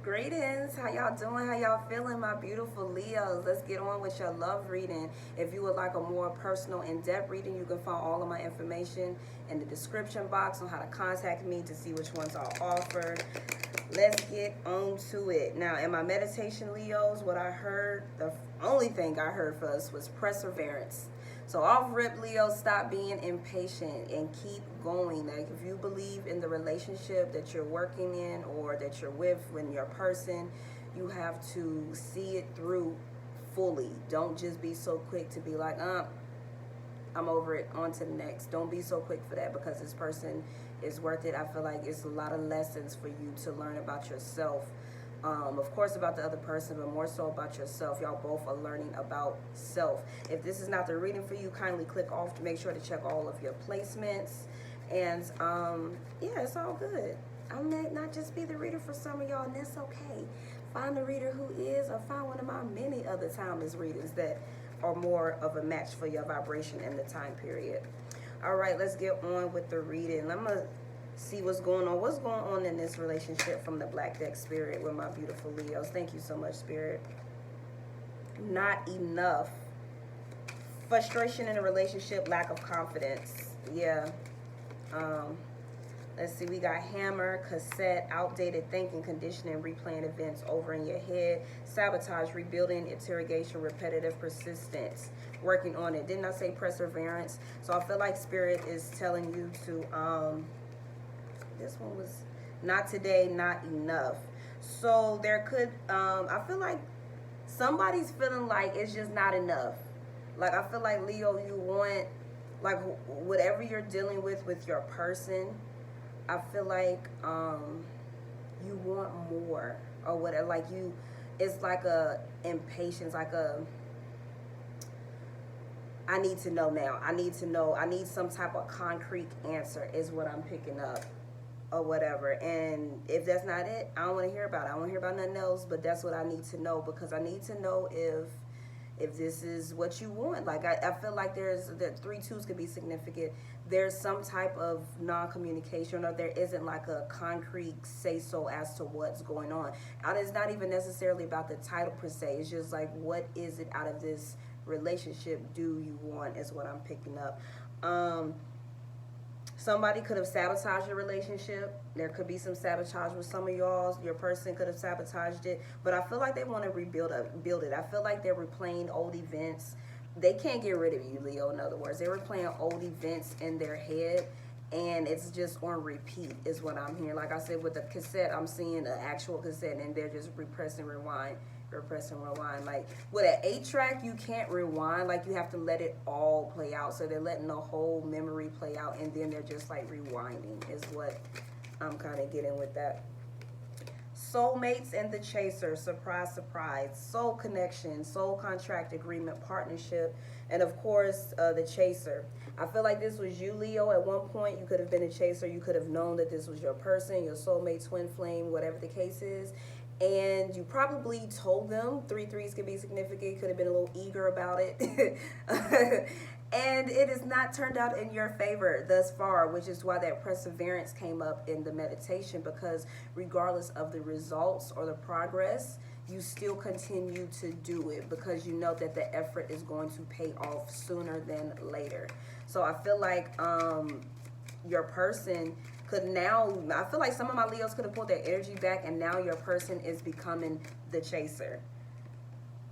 Greetings. How y'all doing? How y'all feeling, my beautiful Leos? Let's get on with your love reading. If you would like a more personal, in-depth reading, you can find all of my information in the description box on how to contact me to see which ones I'll offer. Let's get on to it. Now, in my meditation, Leos, what I heard, the only thing I heard for us was perseverance. So off rip, Leo, stop being impatient and keep going. Like, if you believe in the relationship that you're working in or that you're with when you're a person, you have to see it through fully. Don't just be so quick to be like, I'm over it, on to the next. Don't be so quick for that, because this person is worth it. I feel like it's a lot of lessons for you to learn about yourself. Of course about the other person, but more so about yourself. Y'all both are learning about self. If this is not the reading for you, kindly click off to make sure to check all of your placements. And yeah, it's all good. I may not just be the reader for some of y'all, and that's okay. Find a reader who is, or find one of my many other timeless readers that are more of a match for your vibration in the time period. All right, let's get on with the reading. I'm gonna see what's going on in this relationship from the Black Deck Spirit with my beautiful Leos. Thank you so much, Spirit. Not enough. Frustration in a relationship, lack of confidence. Yeah. Let's see, we got hammer, cassette, outdated thinking, conditioning, replaying events over in your head, sabotage, rebuilding, interrogation, repetitive persistence, working on it. Didn't I say perseverance? So I feel like Spirit is telling you to this one was not today, not enough. So there could, I feel like somebody's feeling like it's just not enough. Like, I feel like, Leo, you want, like, whatever you're dealing with your person, I feel like you want more, or whatever. Like, you, it's like a impatience, like a, I need to know now. I need to know. I need some type of concrete answer is what I'm picking up, or whatever. And if that's not it, I don't want to hear about it. I don't want to hear about nothing else, but that's what I need to know, because I need to know if this is what you want. Like, I feel like there's, the 3 twos could be significant. There's some type of non-communication, or there isn't like a concrete say-so as to what's going on. And it's not even necessarily about the title per se. It's just like, what is it out of this relationship do you want, is what I'm picking up. Somebody could have sabotaged your relationship. There could be some sabotage with some of y'all. Your person could have sabotaged it. But I feel like they want to rebuild it. I feel like they're replaying old events. They can't get rid of you, Leo, in other words. They're replaying old events in their head, and it's just on repeat is what I'm hearing. Like I said, with the cassette, I'm seeing an actual cassette, and they're just repressing, rewind. Like, with an 8-track, you can't rewind. Like, you have to let it all play out. So they're letting the whole memory play out, and then they're just like rewinding is what I'm kind of getting with that. Soulmates and the chaser, surprise, surprise. Soul connection, soul contract, agreement, partnership, and of course the chaser. I feel like this was you, Leo. At one point you could have been a chaser. You could have known that this was your person, your soulmate, twin flame, whatever the case is. And you probably told them. 3 threes could be significant. Could have been a little eager about it. And it has not turned out in your favor thus far, which is why that perseverance came up in the meditation, because regardless of the results or the progress, you still continue to do it, because you know that the effort is going to pay off sooner than later. So I feel like your person could now, I feel like some of my Leos could have pulled their energy back, and now your person is becoming the chaser.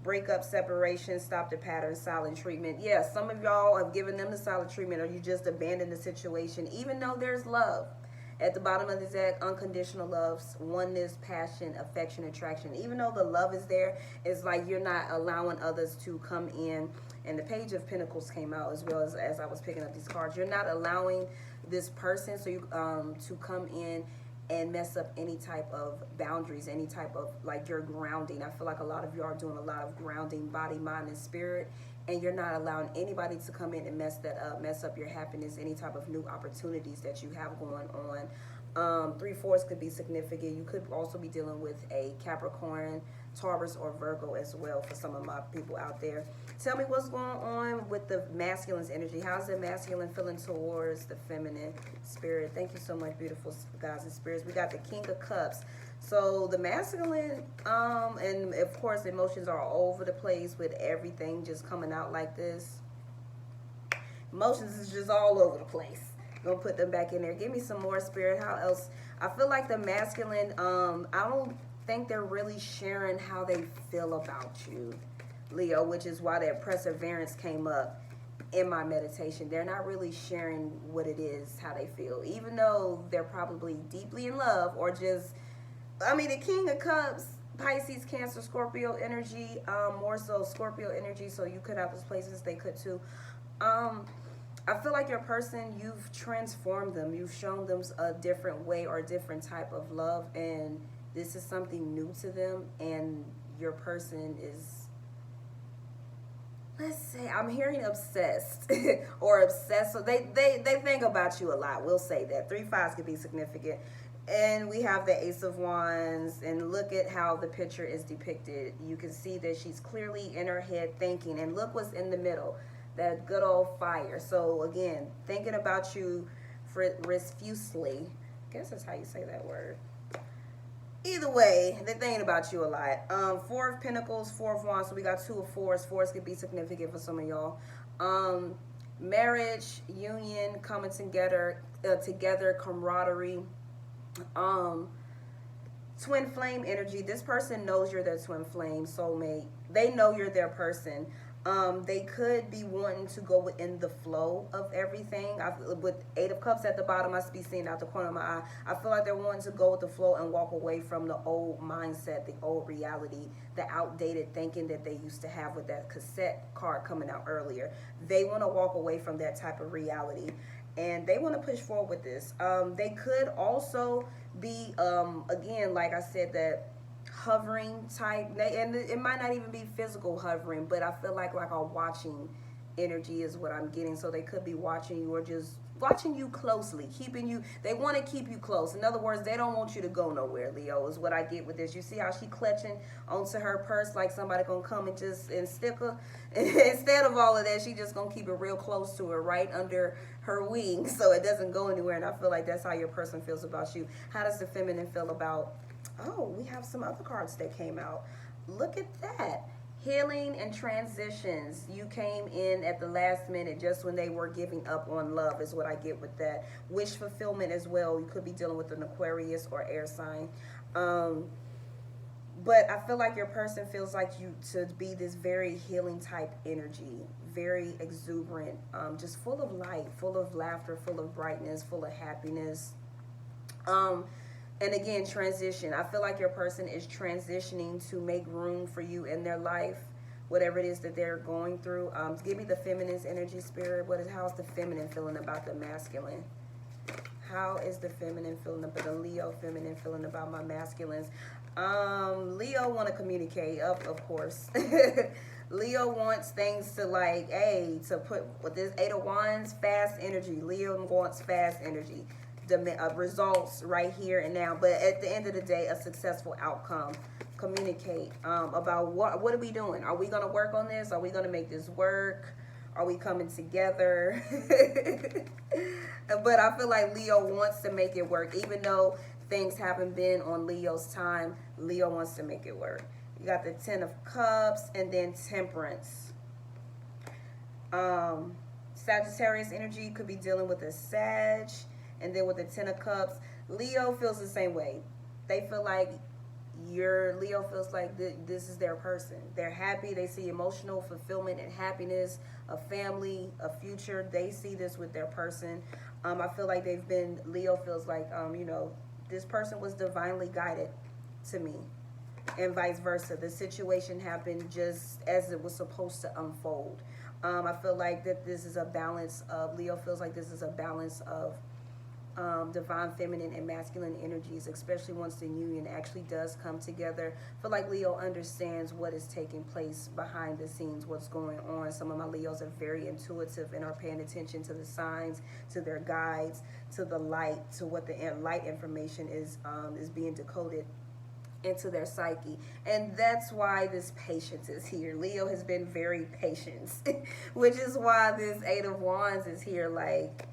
Breakup, separation, stop the pattern, silent treatment. Yeah, some of y'all have given them the silent treatment, or you just abandoned the situation, even though there's love. At the bottom of the deck, unconditional love, oneness, passion, affection, attraction. Even though the love is there, it's like you're not allowing others to come in. And the Page of Pentacles came out as well as I was picking up these cards. You're not allowing this person to come in and mess up any type of boundaries, any type of, like, your grounding. I feel like a lot of you are doing a lot of grounding, body, mind, and spirit, and you're not allowing anybody to come in and mess that up, mess up your happiness, any type of new opportunities that you have going 3/4 could be significant. You could also be dealing with a Capricorn, Taurus, or Virgo as well for some of my people out there. Tell me what's going on with the masculine's energy. How's the masculine feeling towards the feminine spirit? Thank you so much, beautiful guys and spirits. We got the King of Cups. So the masculine, and of course emotions are all over the place with everything just coming out like this. Emotions is just all over the place. Gonna put them back in there. Give me some more, spirit. How else? I feel like the masculine, I don't think they're really sharing how they feel about you, Leo, which is why that perseverance came up in my meditation. They're not really sharing what it is, how they feel, even though they're probably deeply in love, or just, I mean, the King of Cups, Pisces, Cancer, Scorpio energy, more so Scorpio energy, so you could have those places, they could too. I feel like your person, you've transformed them. You've shown them a different way or a different type of love, and this is something new to them, and your person is, let's say, I'm hearing obsessed or obsessed. So they think about you a lot. We'll say that. 3/5 could be significant. And we have the Ace of Wands, and look at how the picture is depicted. You can see that she's clearly in her head thinking, and look what's in the middle. That good old fire. So again, thinking about you profusely. I guess that's how you say that word. Either way, they're thinking about you a lot. 4 of Pentacles, 4 of Wands. So we got 2 of 4s. 4s could be significant for some of y'all. Marriage, union, coming together, camaraderie. Twin flame energy. This person knows you're their twin flame, soulmate. They know you're their person. They could be wanting to go within the flow of everything. With 8 of Cups at the bottom, I be seeing out the corner of my eye. I feel like they're wanting to go with the flow and walk away from the old mindset, the old reality, the outdated thinking that they used to have with that cassette card coming out earlier. They want to walk away from that type of reality, and they want to push forward with this. They could also be, again, like I said, that hovering type, and it might not even be physical hovering, but I feel like a watching energy is what I'm getting. So they could be watching you, or just watching you closely, keeping you, they want to keep you close. In other words, they don't want you to go nowhere, Leo, is what I get with this. You see how she clutching onto her purse like somebody gonna come and stick her? Instead of all of that, she just gonna keep it real close to her, right under her wings, so it doesn't go anywhere. And I feel like that's how your person feels about you. How does the feminine feel about, oh, we have some other cards that came out. Look at that. Healing and transitions. You came in at the last minute, just when they were giving up on love, is what I get with that. Wish fulfillment as well. You could be dealing with an Aquarius or air sign. But I feel like your person feels like you to be this very healing type energy, very exuberant, just full of light, full of laughter, full of brightness, full of happiness. And again, transition. I feel like your person is transitioning to make room for you in their life, whatever it is that they're going through. Give me the feminine's energy, spirit. How's the feminine feeling about the masculine? How is the feminine feeling about the Leo feminine feeling about my masculines? Leo want to communicate, of course. Leo wants things to to put with this 8 of Wands, fast energy. Leo wants fast energy. Results right here and now, but at the end of the day, a successful outcome. Communicate about what are we doing? Are we going to work on this? Are we going to make this work? Are we coming together? But I feel like Leo wants to make it work, even though things haven't been on Leo's time. Leo wants to make it work. You got the 10 of Cups and then Temperance. Sagittarius energy, could be dealing with a Sag. And then with the 10 of Cups, Leo feels the same way. They feel like Leo feels like this is their person. They're happy. They see emotional fulfillment and happiness, a family, a future. They see this with their person. I feel like Leo feels like, this person was divinely guided to me, and vice versa. The situation happened just as it was supposed to unfold. I feel like that this is a balance of, Leo feels like this is a balance of divine feminine and masculine energies, especially once the union actually does come together. I feel like Leo understands what is taking place behind the scenes, what's going on. Some of my Leos are very intuitive and are paying attention to the signs, to their guides, to the light, to what the light information is being decoded into their psyche. And that's why this patience is here. Leo has been very patient, which is why this Eight of Wands is here. Like,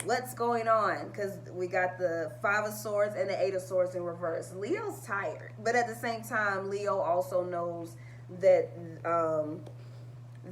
what's going on? Because we got the Five of Swords and the Eight of Swords in reverse. Leo's tired, but at the same time, Leo also knows that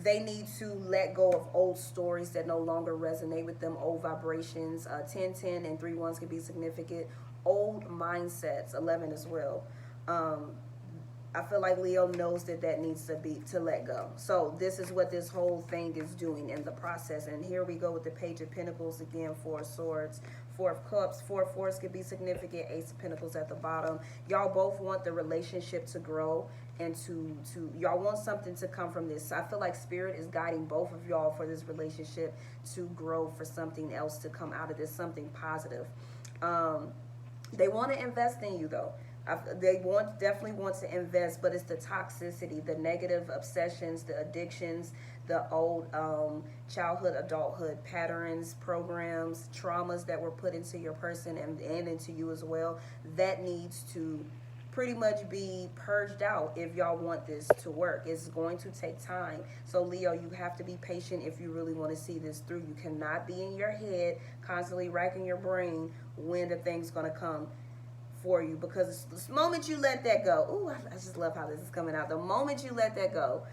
they need to let go of old stories that no longer resonate with them, old vibrations. 10, 10, and 3 1s can be significant. Old mindsets, 11 as well. I feel like Leo knows that needs to let go. So this is what this whole thing is doing in the process. And here we go with the Page of Pentacles again, 4 of Swords, 4 of Cups. 4 of Fours could be significant. Ace of Pentacles at the bottom. Y'all both want the relationship to grow and to y'all want something to come from this. I feel like Spirit is guiding both of y'all for this relationship to grow, for something else to come out of this, something positive. They want to invest in you though. They definitely want to invest, but it's the toxicity, the negative obsessions, the addictions, the old childhood, adulthood patterns, programs, traumas that were put into your person and into you as well. That needs to pretty much be purged out if y'all want this to work. It's going to take time. So Leo, you have to be patient if you really want to see this through. You cannot be in your head constantly racking your brain when the thing's going to come for you, because the moment you let that go, ooh, I just love how this is coming out. The moment you let that go,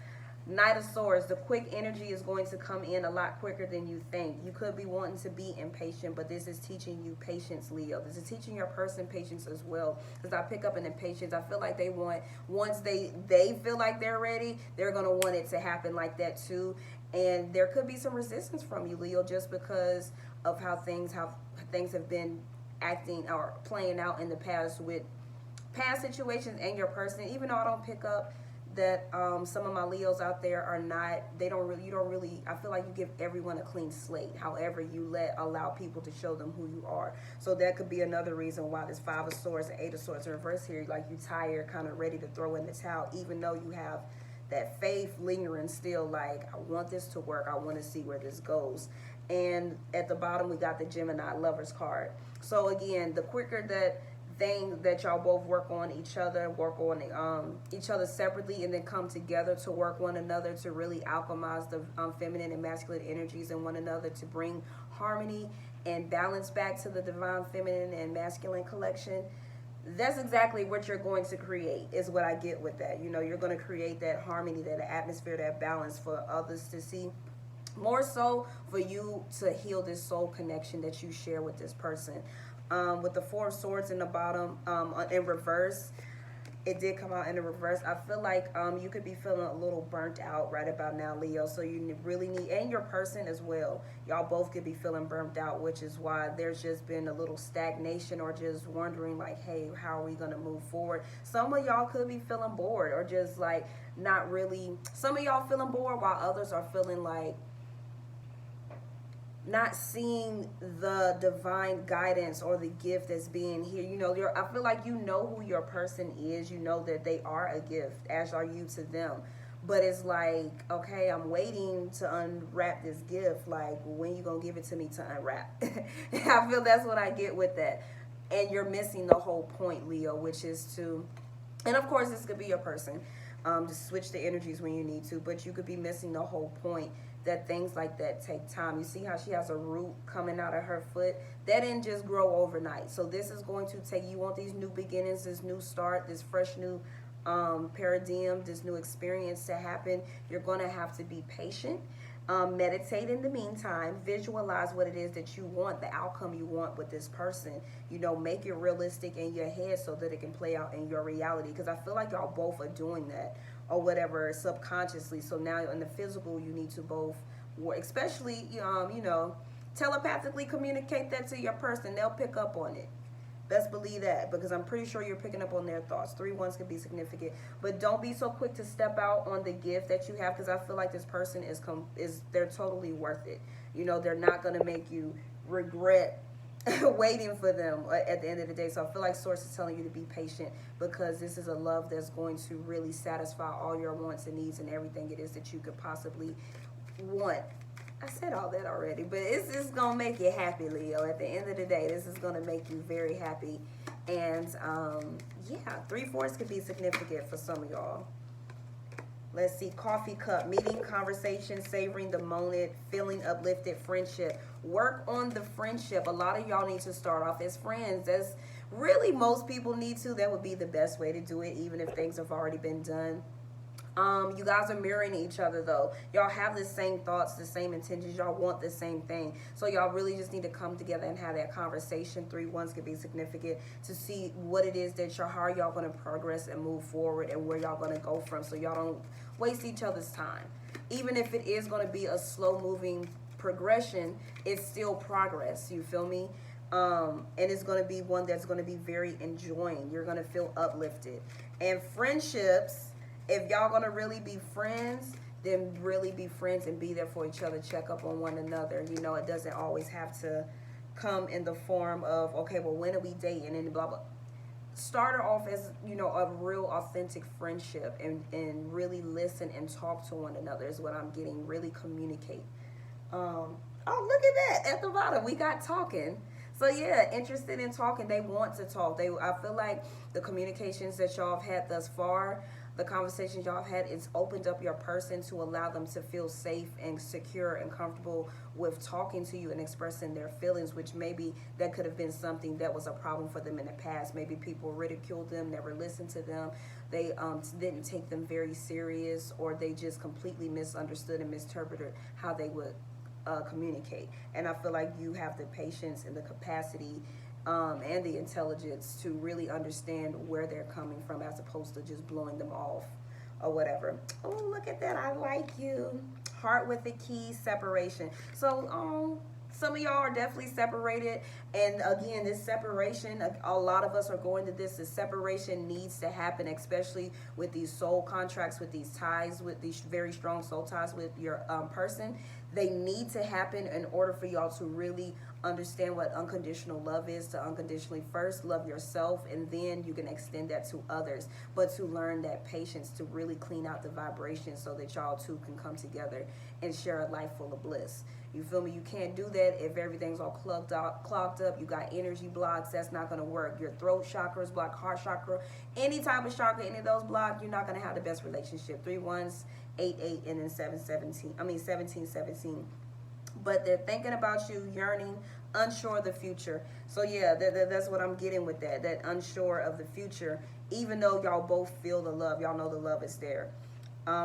Knight of Swords, the quick energy is going to come in a lot quicker than you think. You could be wanting to be impatient, but this is teaching you patience, Leo. This is teaching your person patience as well. Because I pick up an impatience. I feel like they want, once they feel like they're ready, they're going to want it to happen like that too. And there could be some resistance from you, Leo, just because of how things have been acting or playing out in the past with past situations and your person. Even though I don't pick up that some of my Leos out there are not, you don't really, I feel like you give everyone a clean slate. However, you allow people to show them who you are. So that could be another reason why this 5 of Swords and 8 of Swords in reverse here, like you tired, kind of ready to throw in the towel, even though you have that faith lingering still, like, I want this to work. I want to see where this goes. And at the bottom, we got the Gemini Lovers card. So again, the quicker that y'all both work on each other separately, and then come together to work one another to really alchemize the feminine and masculine energies in one another, to bring harmony and balance back to the divine feminine and masculine collection. That's exactly what you're going to create, is what I get with that. You know, you're going to create that harmony, that atmosphere, that balance for others to see. More so for you to heal this soul connection that you share with this person. With the 4 of Swords in the bottom, in reverse, it did come out in the reverse. I feel like you could be feeling a little burnt out right about now, Leo. So you really need, and your person as well, y'all both could be feeling burnt out, which is why there's just been a little stagnation, or just wondering like, hey, how are we going to move forward? Some of y'all could be feeling bored, or just like not really. Some of y'all feeling bored, while others are feeling like not seeing the divine guidance or the gift that's being here. You know, I feel like you know who your person is. You know that they are a gift, as are you to them. But it's like, okay, I'm waiting to unwrap this gift. Like, when you gonna give it to me to unwrap? I feel that's what I get with that. And you're missing the whole point, Leo, which is to, and of course this could be your person, to switch the energies when you need to, but you could be missing the whole point, that things like that take time. You see how she has a root coming out of her foot? That didn't just grow overnight. So this is going to take, you want these new beginnings, this new start, this fresh new paradigm, this new experience to happen. You're going to have to be patient. Meditate in the meantime. Visualize what it is that you want, the outcome you want with this person. You know, make it realistic in your head so that it can play out in your reality. Because I feel like y'all both are doing that, or whatever, subconsciously. So now in the physical, you need to both work, especially, you know, telepathically communicate that to your person. They'll pick up on it. Best believe that, because I'm pretty sure you're picking up on their thoughts. 3 1s can be significant, but don't be so quick to step out on the gift that you have, because I feel like this person they're totally worth it. You know, they're not going to make you regret waiting for them at the end of the day. So I feel like Source is telling you to be patient, because this is a love that's going to really satisfy all your wants and needs and everything it is that you could possibly want. I said all that already, but it's going to make you happy, Leo. At the end of the day, this is going to make you very happy. And, yeah, 3/4 could be significant for some of y'all. Let's see, coffee cup, meeting, conversation, savoring the moment, feeling uplifted, friendship. Work on the friendship. A lot of y'all need to start off as friends. That's really most people need to. That would be the best way to do it, even if things have already been done. You guys are mirroring each other, though. Y'all have the same thoughts, the same intentions. Y'all want the same thing. So y'all really just need to come together and have that conversation. 3/1 could be significant to see what it is that how are y'all going to progress and move forward, and where y'all going to go from, so y'all don't waste each other's time. Even if it is going to be a slow moving progression, it's still progress. You feel me? And it's going to be one that's going to be very enjoying. You're going to feel uplifted. And friendships, if y'all gonna really be friends, then really be friends and be there for each other. Check up on one another. You know, it doesn't always have to come in the form of, okay, well, when are we dating, and blah blah. Start it off as, you know, a real authentic friendship, and really listen and talk to one another is what I'm getting. Really communicate. Oh, look at that at the bottom. We got talking. So yeah, interested in talking. They want to talk. I feel like the communications that y'all have had thus far, the conversations y'all have had, it's opened up your person to allow them to feel safe and secure and comfortable with talking to you and expressing their feelings, which maybe that could have been something that was a problem for them in the past. Maybe people ridiculed them, never listened to them. They didn't take them very serious, or they just completely misunderstood and misinterpreted how they would communicate. And I feel like you have the patience and the capacity and the intelligence to really understand where they're coming from, as opposed to just blowing them off or whatever. Oh, look at that. I like you. Heart with the key, separation. So some of y'all are definitely separated. And again, this separation, a lot of us are going to this. This separation needs to happen, especially with these soul contracts, with these ties, with these very strong soul ties with your person. They need to happen in order for y'all to really understand what unconditional love is, to unconditionally first love yourself, and then you can extend that to others. But to learn that patience, to really clean out the vibration, so that y'all two can come together and share a life full of bliss. You feel me? You can't do that if everything's all clogged up. You got energy blocks. That's not going to work. Your throat chakra is blocked, heart chakra, any type of chakra, any of those blocked, you're not going to have the best relationship. 3/1, 8/8, and then 17/17. But they're thinking about you, yearning, unsure of the future. So yeah, that's what I'm getting with that unsure of the future. Even though y'all both feel the love, y'all know the love is there.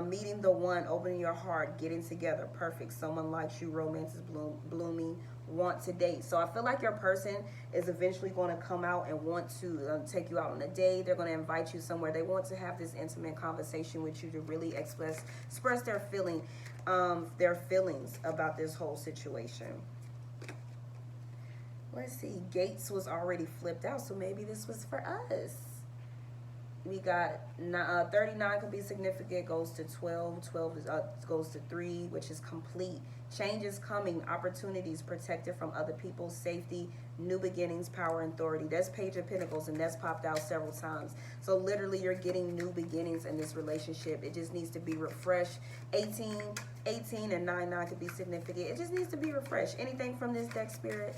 Meeting the one, opening your heart, getting together, perfect. Someone likes you, romance is blooming, want to date. So I feel like your person is eventually going to come out and want to take you out on a date. They're going to invite you somewhere. They want to have this intimate conversation with you to really express their feelings about this whole situation. Let's see, Gates was already flipped out, so maybe this was for us. We got 39 could be significant, goes to 12. 12 is, goes to 3, which is complete. Changes coming, opportunities, protected from other people, safety, new beginnings, power, and authority. That's Page of Pentacles, and that's popped out several times. So literally, you're getting new beginnings in this relationship. It just needs to be refreshed. 18 and 9 could be significant. It just needs to be refreshed. Anything from this deck, Spirit?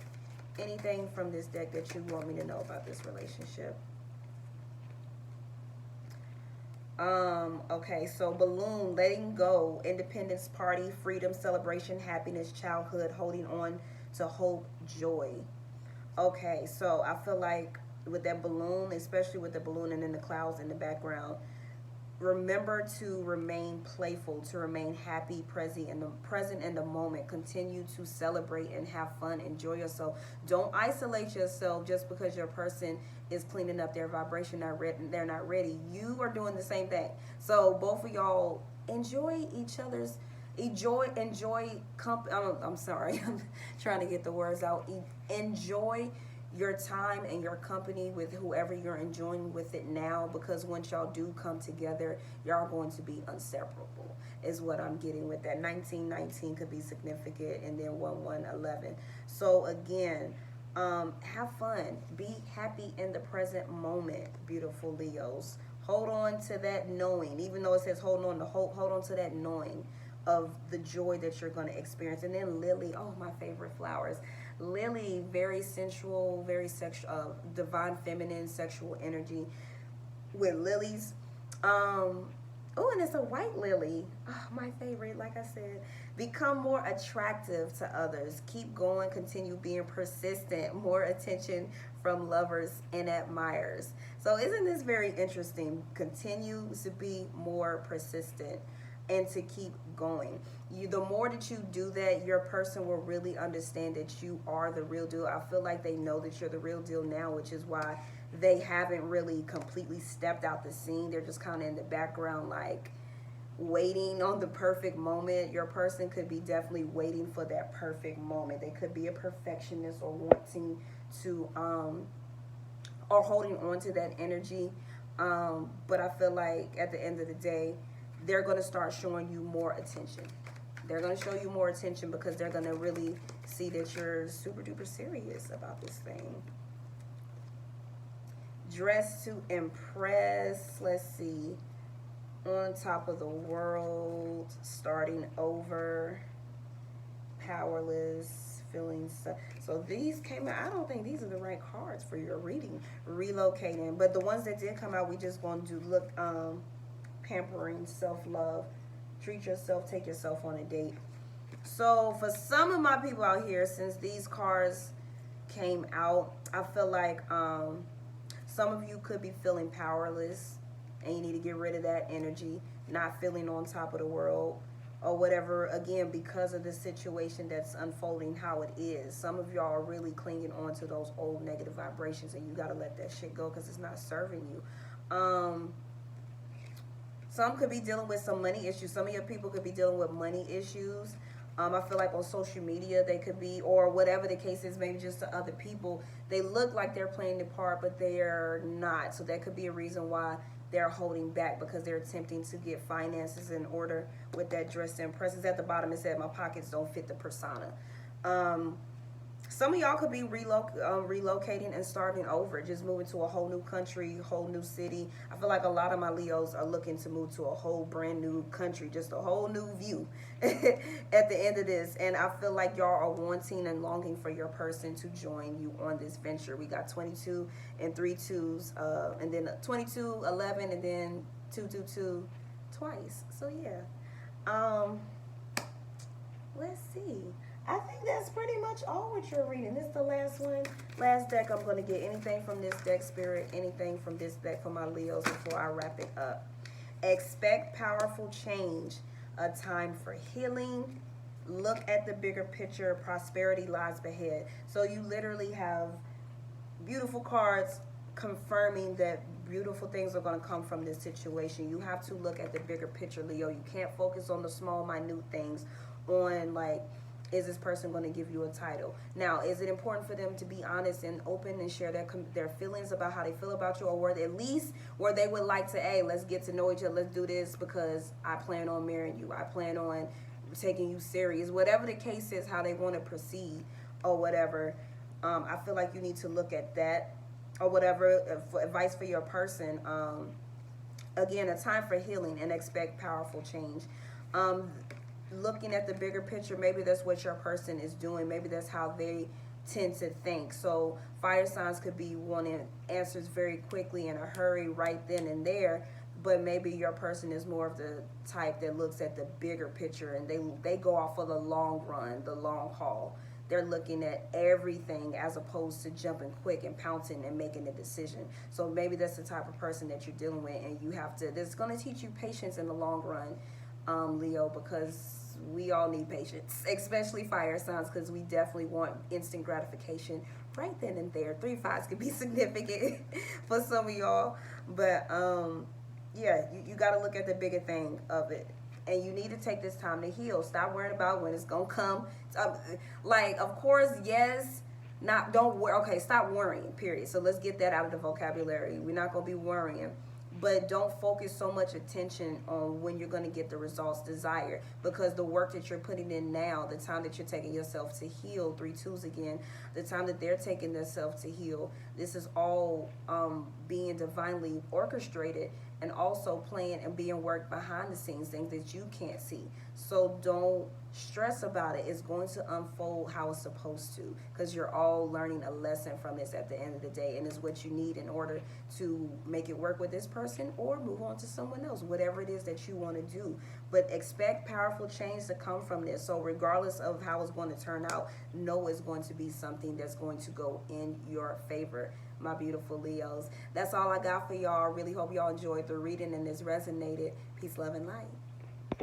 Anything from this deck that you want me to know about this relationship? Okay, so balloon, letting go, independence, party, freedom, celebration, happiness, childhood, holding on to hope, joy. Okay, so I feel like with that balloon, especially with the balloon and then the clouds in the background, remember to remain playful, to remain happy, present in the moment. Continue to celebrate and have fun. Enjoy yourself. Don't isolate yourself just because your person is cleaning up their vibration. They're not ready. You are doing the same thing. So both of y'all enjoy each other's. I'm sorry. I'm trying to get the words out. Enjoy your time and your company with whoever you're enjoying with it now, because once y'all do come together, y'all going to be inseparable, is what I'm getting with that. 19 could be significant, and then 11. So again, Have fun. Be happy in the present moment, beautiful Leos. Hold on to that knowing, even though it says hold on to hope, hold on to that knowing of the joy that you're going to experience. And then Lily, oh, my favorite flowers. Lily, very sensual, very sexual, divine feminine sexual energy with lilies. Oh, and it's a white lily. Oh, my favorite, like I said. Become more attractive to others. Keep going, continue being persistent. More attention from lovers and admirers. So isn't this very interesting? Continue to be more persistent and to keep going. The more that you do that, your person will really understand that you are the real deal. I feel like they know that you're the real deal now, which is why they haven't really completely stepped out the scene. They're just kind of in the background, like waiting on the perfect moment. Your person could be definitely waiting for that perfect moment. They could be a perfectionist or wanting to or holding on to that energy. But I feel like at the end of the day, they're going to start showing you more attention. They're going to show you more attention because they're going to really see that you're super duper serious about this thing. Dress to impress. Let's see. On top of the world. Starting over. Powerless. Feeling so these came out. I don't think these are the right cards for your reading. Relocating. But the ones that did come out, we just going to look pampering, self-love. Treat yourself, take yourself on a date. So for some of my people out here, since these cards came out, I feel like some of you could be feeling powerless and you need to get rid of that energy, not feeling on top of the world or whatever, again, because of the situation that's unfolding how it is. Some of y'all are really clinging on to those old negative vibrations, and you got to let that shit go because it's not serving you. Some could be dealing with some money issues. Some of your people could be dealing with money issues. I feel like on social media they could be, or whatever the case is, maybe just to other people, they look like they're playing the part, but they're not. So that could be a reason why they're holding back, because they're attempting to get finances in order with that dress to impress. At the bottom it said, my pockets don't fit the persona. Some of y'all could be relocating and starting over, just moving to a whole new country, whole new city. I feel like a lot of my Leos are looking to move to a whole brand new country, just a whole new view at the end of this. And I feel like y'all are wanting and longing for your person to join you on this venture. We got 22 and 3 twos, and then 22, 11, and then 2, 2, 2 twice. So yeah, let's see. I think that's pretty much all what you're reading. This is the last one. Last deck I'm going to get. Anything from this deck, Spirit, anything from this deck for my Leos before I wrap it up. Expect powerful change. A time for healing. Look at the bigger picture. Prosperity lies ahead. So you literally have beautiful cards confirming that beautiful things are going to come from this situation. You have to look at the bigger picture, Leo. You can't focus on the small, minute things, on like, is this person going to give you a title? Now, is it important for them to be honest and open and share their feelings about how they feel about you, or where at least where they would like to, hey, let's get to know each other, let's do this because I plan on marrying you, I plan on taking you serious, whatever the case is, how they want to proceed or whatever. I feel like you need to look at that or whatever for advice for your person. Again, a time for healing and expect powerful change. Looking at the bigger picture, maybe that's what your person is doing. Maybe that's how they tend to think. So fire signs could be wanting answers very quickly in a hurry right then and there, but maybe your person is more of the type that looks at the bigger picture and they go off for the long run, the long haul. They're looking at everything as opposed to jumping quick and pouncing and making a decision. So maybe that's the type of person that you're dealing with, and you have to, this is going to teach you patience in the long run, Leo, because we all need patience, especially fire signs, because we definitely want instant gratification right then and there. 3 5s could be significant for some of y'all, but yeah, you got to look at the bigger thing of it, and you need to take this time to heal. Stop worrying about when it's gonna come. Like, of course, yes, don't worry. Okay, stop worrying, period. So let's get that out of the vocabulary. We're not gonna be worrying, but don't focus so much attention on when you're going to get the results desired, because the work that you're putting in now, the time that you're taking yourself to heal, 3 2s again, the time that they're taking themselves to heal, this is all being divinely orchestrated and also playing and being worked behind the scenes, things that you can't see. So don't stress about it. It's going to unfold how it's supposed to, because you're all learning a lesson from this at the end of the day, and it's what you need in order to make it work with this person or move on to someone else, whatever it is that you want to do. But expect powerful change to come from this. So regardless of how it's going to turn out, know it's going to be something that's going to go in your favor, my beautiful Leos. That's all I got for y'all. Really hope y'all enjoyed the reading and this resonated. Peace, love, and light.